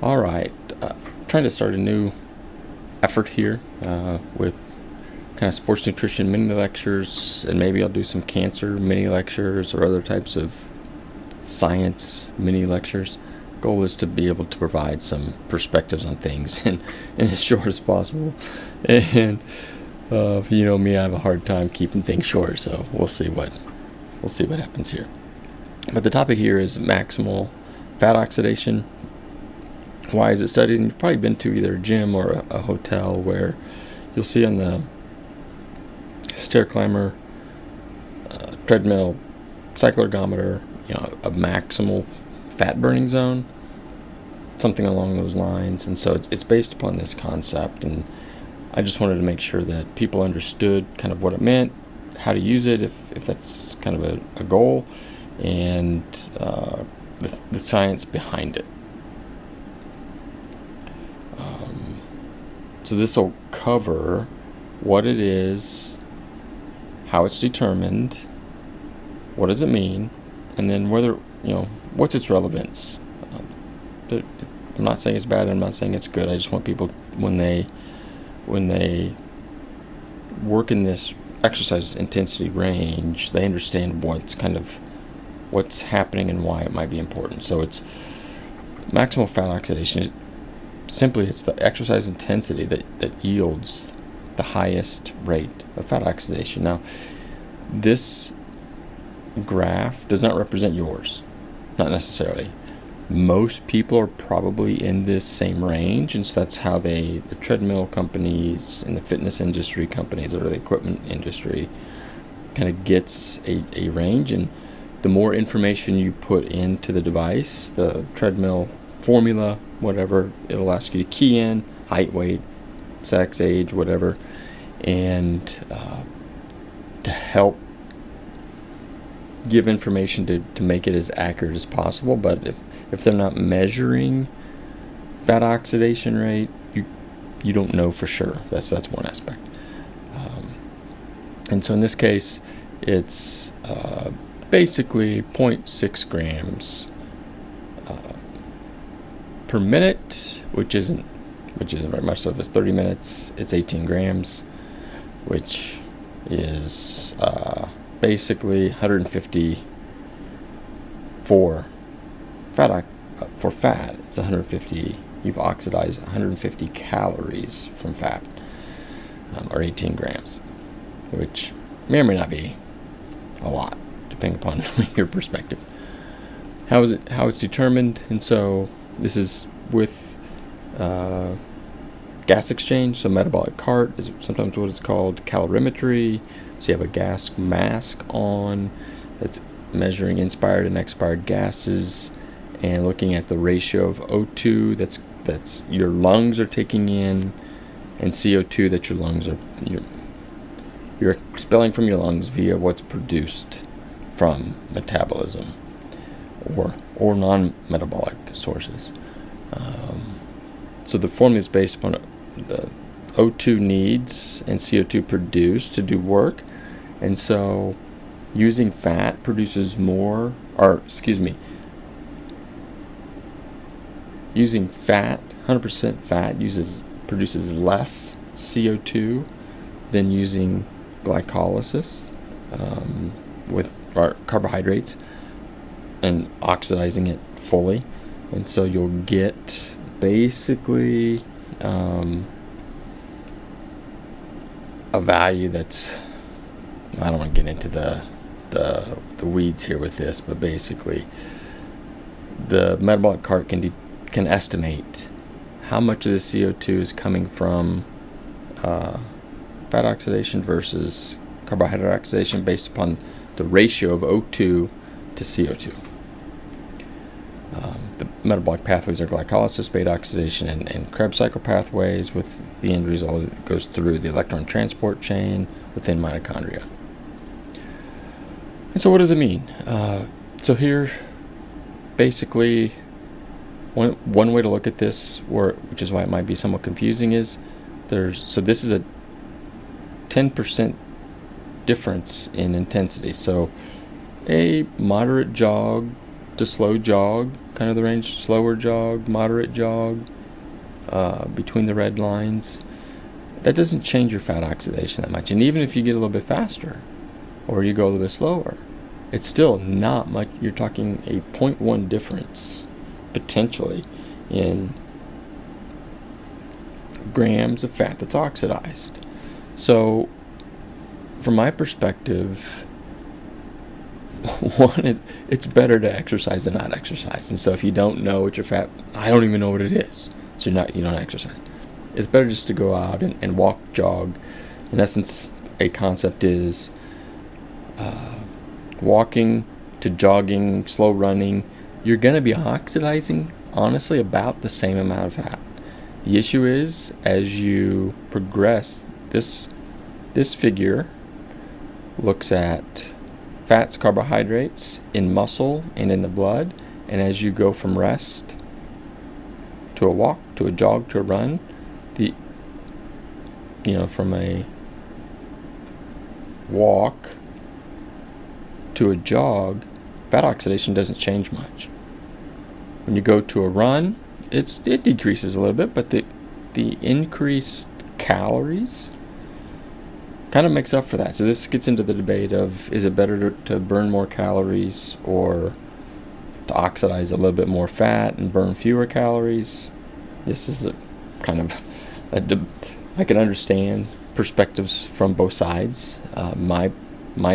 All right, trying to start a new effort here with kind of sports nutrition mini lectures, and maybe I'll do some cancer mini lectures or other types of science mini lectures. Goal is to be able to provide some perspectives on things in as short as possible. And if you know me, I have a hard time keeping things short, so we'll see what happens here. But the topic here is maximal fat oxidation. Why is it studied? And you've probably been to either a gym or a hotel where you'll see on the stair climber, treadmill, cycle ergometer, a maximal fat burning zone, something along those lines. And so it's based upon this concept, and I just wanted to make sure that people understood kind of what it meant, how to use it if that's kind of a goal, and the science behind it. So this will cover what it is, how it's determined, what does it mean, and then whether, what's its relevance. I'm not saying it's bad, I'm not saying it's good. I just want people, when they work in this exercise intensity range, they understand what's happening and why it might be important. So it's maximal fat oxidation. Simply, it's the exercise intensity that yields the highest rate of fat oxidation. Now, this graph does not represent yours, not necessarily. Most people are probably in this same range, and so that's how the treadmill companies and the fitness industry companies or the equipment industry kind of gets a range. And the more information you put into the device, the treadmill formula, whatever, it'll ask you to key in height, weight, sex, age, whatever, and to help give information to make it as accurate as possible. But if they're not measuring fat oxidation rate, you don't know for sure. That's one aspect. And so in this case, it's basically 0.6 grams per minute, which isn't very much. So if it's 30 minutes, it's 18 grams, which is basically 150 for fat. For fat, it's 150. You've oxidized 150 calories from fat, or 18 grams, which may or may not be a lot, depending upon your perspective. How it's determined? And so this is with gas exchange. So metabolic cart is sometimes what it's called, calorimetry. So you have a gas mask on that's measuring inspired and expired gases and looking at the ratio of O2 that's your lungs are taking in, and CO2 that your lungs are you're expelling from your lungs via what's produced from metabolism or non-metabolic sources. So the formula is based upon the O2 needs and CO2 produced to do work, and so using fat produces more, using fat, 100% fat produces less CO2 than using glycolysis with our carbohydrates and oxidizing it fully. And so you'll get basically a value that's, I don't want to get into the weeds here with this, but basically the metabolic cart can estimate how much of the CO2 is coming from fat oxidation versus carbohydrate oxidation based upon the ratio of O2 to CO2. The metabolic pathways are glycolysis, beta oxidation, and Krebs cycle pathways, with the end result it goes through the electron transport chain within mitochondria. And so what does it mean? So here, basically, one way to look at this, which is why it might be somewhat confusing, is so this is a 10% difference in intensity. So a moderate jog to slow jog kind of the range, slower jog, moderate jog, between the red lines. That doesn't change your fat oxidation that much. And even if you get a little bit faster or you go a little bit slower, it's still not much. You're talking a 0.1 difference potentially in grams of fat that's oxidized. So from my perspective, one, it's better to exercise than not exercise. And so if you don't know what your fat, I don't even know what it is, so you don't exercise. It's better just to go out and walk, jog. In essence, a concept is walking to jogging, slow running. You're going to be oxidizing, honestly, about the same amount of fat. The issue is, as you progress, this figure looks at fats, carbohydrates in muscle and in the blood, and as you go from rest to a walk, to a jog, to a run, from a walk to a jog, fat oxidation doesn't change much. When you go to a run, it decreases a little bit, but the increased calories kind of makes up for that. So this gets into the debate of, is it better to burn more calories or to oxidize a little bit more fat and burn fewer calories? This is a kind of I can understand perspectives from both sides. My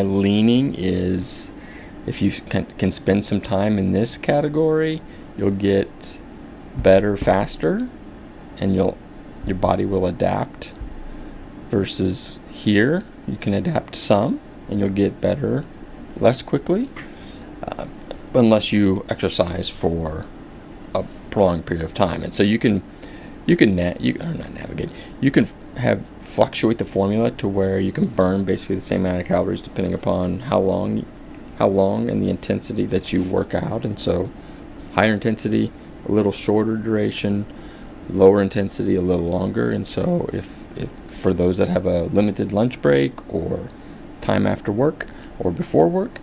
leaning is, if you can spend some time in this category, you'll get better faster, and your body will adapt. Versus here, you can adapt some, and you'll get better less quickly, unless you exercise for a prolonged period of time. And so you can fluctuate the formula to where you can burn basically the same amount of calories depending upon how long and the intensity that you work out. And so higher intensity, a little shorter duration, lower intensity, a little longer. And so if for those that have a limited lunch break or time after work or before work,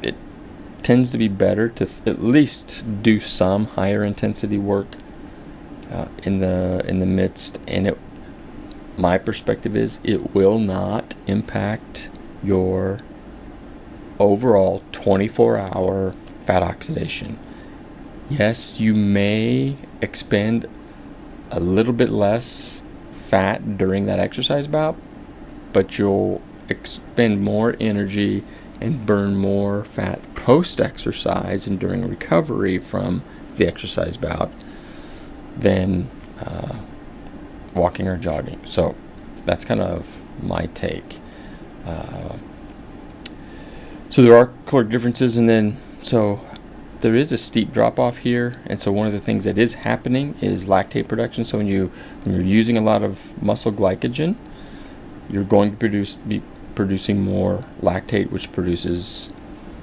it tends to be better to at least do some higher intensity work in the midst. And my perspective is, it will not impact your overall 24-hour fat oxidation. Yes, you may expend a little bit less fat during that exercise bout, but you'll expend more energy and burn more fat post-exercise and during recovery from the exercise bout than walking or jogging. So that's kind of my take. So there are caloric differences, and then so there is a steep drop off here. And so one of the things that is happening is lactate production. So when you're using a lot of muscle glycogen, you're going to be producing more lactate, which produces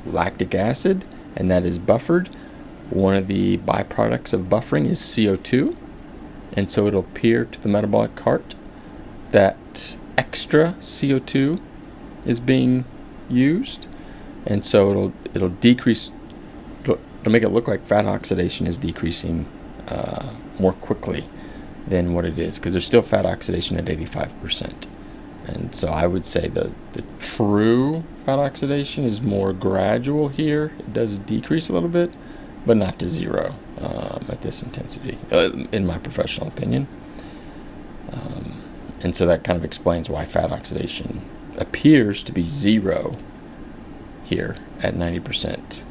lactic acid, and that is buffered. One of the byproducts of buffering is CO2, and so it'll appear to the metabolic cart that extra CO2 is being used, and so it'll decrease. It'll make it look like fat oxidation is decreasing more quickly than what it is, because there's still fat oxidation at 85%. And so I would say the true fat oxidation is more gradual here. It does decrease a little bit, but not to zero at this intensity, in my professional opinion. And so that kind of explains why fat oxidation appears to be zero here at 90%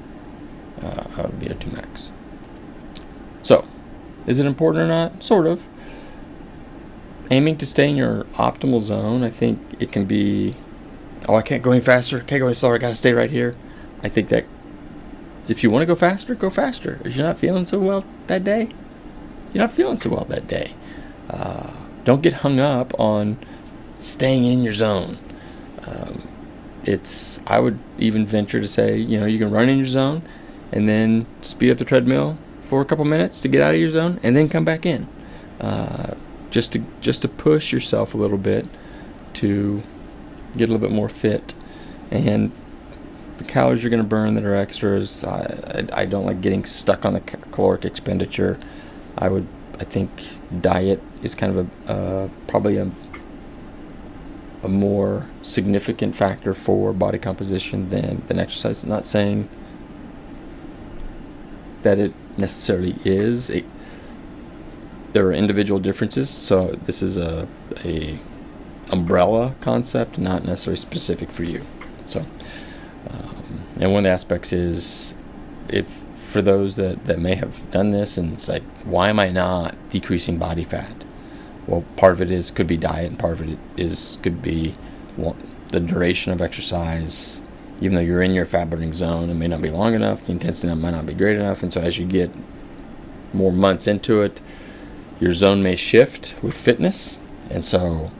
of VO2 max. So, is it important or not? Sort of. Aiming to stay in your optimal zone, I think it can be, I can't go any faster, can't go any slower, I gotta stay right here. I think that if you want to go faster, go faster. If you're not feeling so well that day, you're not feeling so well that day. Don't get hung up on staying in your zone. I would even venture to say, you can run in your zone and then speed up the treadmill for a couple minutes to get out of your zone and then come back in. Just to push yourself a little bit to get a little bit more fit. And the calories you're going to burn that are extras. I don't like getting stuck on the caloric expenditure. I think diet is kind of probably a more significant factor for body composition than exercise. I'm not saying that it necessarily is. There are individual differences, so this is a umbrella concept, not necessarily specific for you. So, and one of the aspects is, if for those that may have done this and it's like, why am I not decreasing body fat? Well, part of it could be diet, and part of it could be the duration of exercise. Even though you're in your fat burning zone, it may not be long enough, the intensity might not be great enough, and so as you get more months into it, your zone may shift with fitness, and so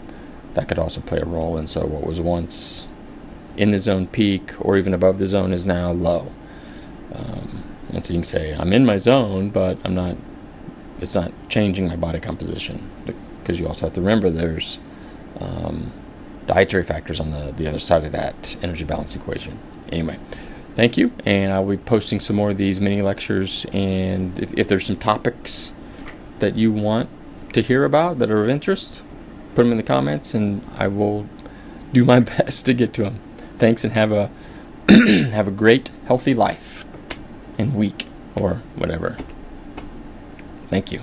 that could also play a role. And so what was once in the zone peak or even above the zone is now low. And so you can say, I'm in my zone, but it's not changing my body composition, because you also have to remember there's dietary factors on the other side of that energy balance equation. Anyway, thank you, and I'll be posting some more of these mini lectures, and if there's some topics that you want to hear about that are of interest, put them in the comments, and I will do my best to get to them. Thanks, and have a have a great, healthy life and week or whatever. Thank you.